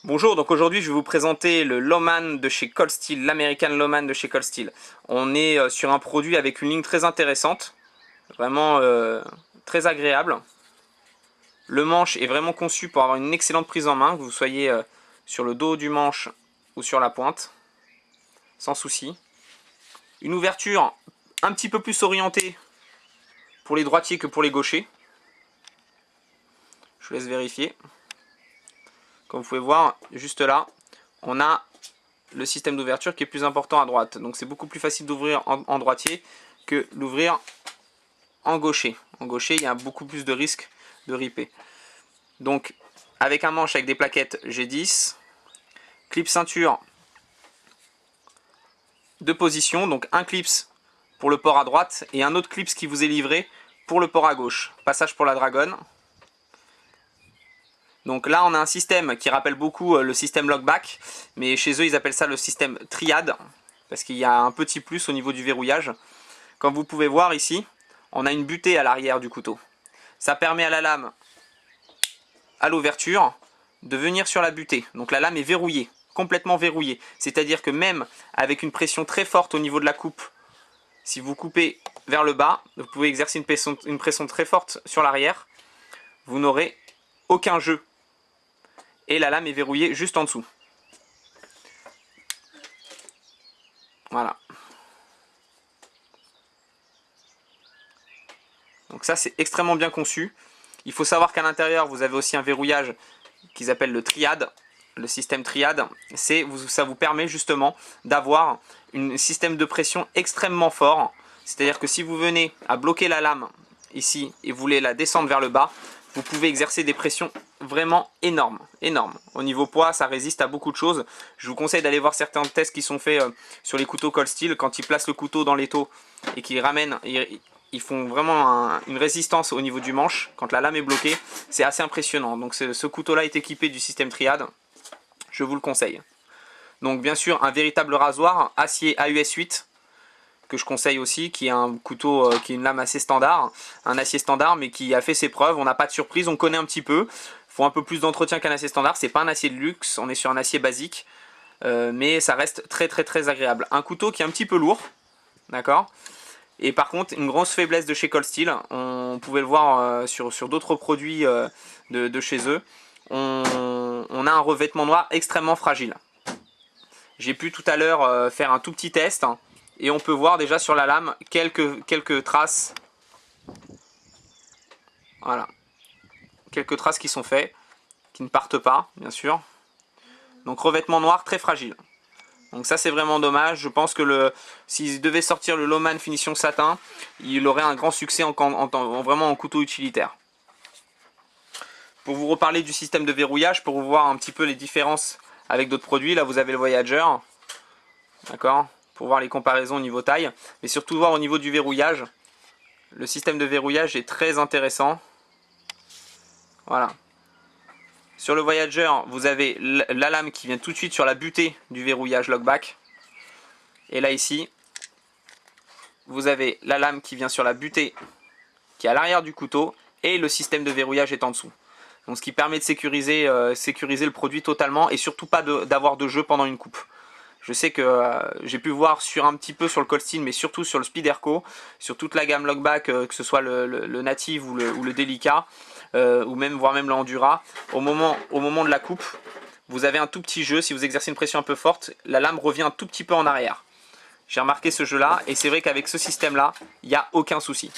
Bonjour, donc aujourd'hui je vais vous présenter le Lowman de chez Cold Steel, l'American Lowman de chez Cold Steel. On est sur un produit avec une ligne très intéressante, vraiment très agréable. Le manche est vraiment conçu pour avoir une excellente prise en main, que vous soyez sur le dos du manche ou sur la pointe, sans souci. Une ouverture un petit peu plus orientée pour les droitiers que pour les gauchers. Je vous laisse vérifier. Comme vous pouvez voir, juste là, on a le système d'ouverture qui est plus important à droite. Donc c'est beaucoup plus facile d'ouvrir en droitier que d'ouvrir en gaucher. En gaucher, il y a beaucoup plus de risques de ripper. Donc avec un manche avec des plaquettes G10, clip ceinture de position, donc un clips pour le port à droite et un autre clips qui vous est livré pour le port à gauche. Passage pour la dragonne. Donc là on a un système qui rappelle beaucoup le système lockback, mais chez eux ils appellent ça le système triade, parce qu'il y a un petit plus au niveau du verrouillage. Comme vous pouvez voir ici, on a une butée à l'arrière du couteau. Ça permet à la lame, à l'ouverture, de venir sur la butée. Donc la lame est verrouillée, complètement verrouillée. C'est-à-dire que même avec une pression très forte au niveau de la coupe, si vous coupez vers le bas, vous pouvez exercer une pression très forte sur l'arrière, vous n'aurez aucun jeu. Et la lame est verrouillée juste en dessous. Voilà. Donc ça c'est extrêmement bien conçu. Il faut savoir qu'à l'intérieur vous avez aussi un verrouillage qu'ils appellent le triade, le système triade. Ça vous permet justement d'avoir un système de pression extrêmement fort. C'est-à-dire que si vous venez à bloquer la lame ici et vous voulez la descendre vers le bas, vous pouvez exercer des pressions vraiment énormes. Au niveau poids, ça résiste à beaucoup de choses. Je vous conseille d'aller voir certains tests qui sont faits sur les couteaux Cold Steel. Quand ils placent le couteau dans l'étau et qu'ils ramènent, ils font vraiment une résistance au niveau du manche. Quand la lame est bloquée, c'est assez impressionnant. Donc ce couteau-là est équipé du système triade. Je vous le conseille. Donc bien sûr, un véritable rasoir acier AUS 8. Que je conseille aussi, qui est un couteau, qui est une lame assez standard, un acier standard, mais qui a fait ses preuves. On n'a pas de surprise, on connaît un petit peu. Il faut un peu plus d'entretien qu'un acier standard. C'est pas un acier de luxe, on est sur un acier basique, mais ça reste très agréable. Un couteau qui est un petit peu lourd, d'accord. Et par contre, une grosse faiblesse de chez Cold Steel, on pouvait le voir sur d'autres produits de chez eux. On a un revêtement noir extrêmement fragile. J'ai pu tout à l'heure faire un tout petit test. Et on peut voir déjà sur la lame quelques traces. Voilà. Quelques traces qui sont faites, qui ne partent pas, bien sûr. Donc revêtement noir très fragile. Donc ça c'est vraiment dommage. Je pense que s'il devait sortir le Lowman finition satin, il aurait un grand succès vraiment en couteau utilitaire. Pour vous reparler du système de verrouillage, pour vous voir un petit peu les différences avec d'autres produits, là vous avez le Voyager. D'accord ? Pour voir les comparaisons au niveau taille, mais surtout voir au niveau du verrouillage. Le système de verrouillage est très intéressant. Voilà. Sur le Voyager, vous avez la lame qui vient tout de suite sur la butée du verrouillage lockback. Et là ici, vous avez la lame qui vient sur la butée qui est à l'arrière du couteau et le système de verrouillage est en dessous. Donc ce qui permet de sécuriser le produit totalement et surtout pas d'avoir de jeu pendant une coupe. Je sais que j'ai pu voir un petit peu sur le Cold Steel, mais surtout sur le Spyderco, sur toute la gamme Lockback, que ce soit le Native ou le Delica, ou voire même le Endura, au moment de la coupe, vous avez un tout petit jeu. Si vous exercez une pression un peu forte, la lame revient un tout petit peu en arrière. J'ai remarqué ce jeu-là, et c'est vrai qu'avec ce système-là, il n'y a aucun souci.